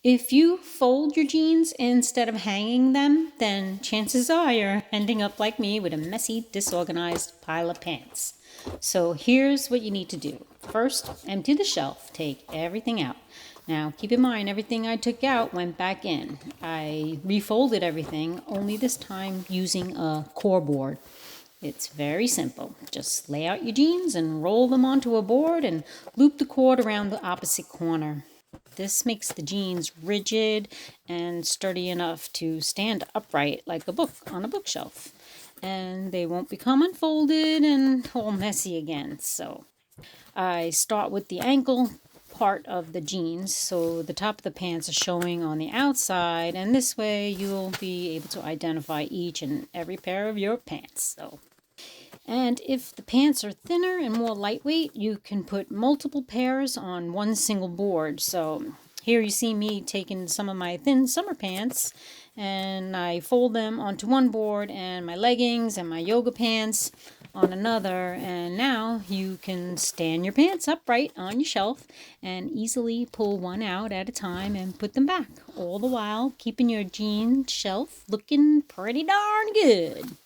If you fold your jeans instead of hanging them, then chances are you're ending up like me with a messy, disorganized pile of pants. So here's what you need to do. First, empty the shelf, take everything out. Now, keep in mind, everything I took out went back in. I refolded everything, only this time using a Corboard. It's very simple. Just lay out your jeans and roll them onto a board and loop the cord around the opposite corner. This makes the jeans rigid and sturdy enough to stand upright like a book on a bookshelf. And they won't become unfolded and all messy again. So I start with the ankle part of the jeans, so the top of the pants are showing on the outside, and this way you'll be able to identify each and every pair of your pants. And if the pants are thinner and more lightweight, you can put multiple pairs on one single board. So here you see me taking some of my thin summer pants and I fold them onto one board and my leggings and my yoga pants on another. And now you can stand your pants upright on your shelf and easily pull one out at a time and put them back, all the while keeping your jean shelf looking pretty darn good.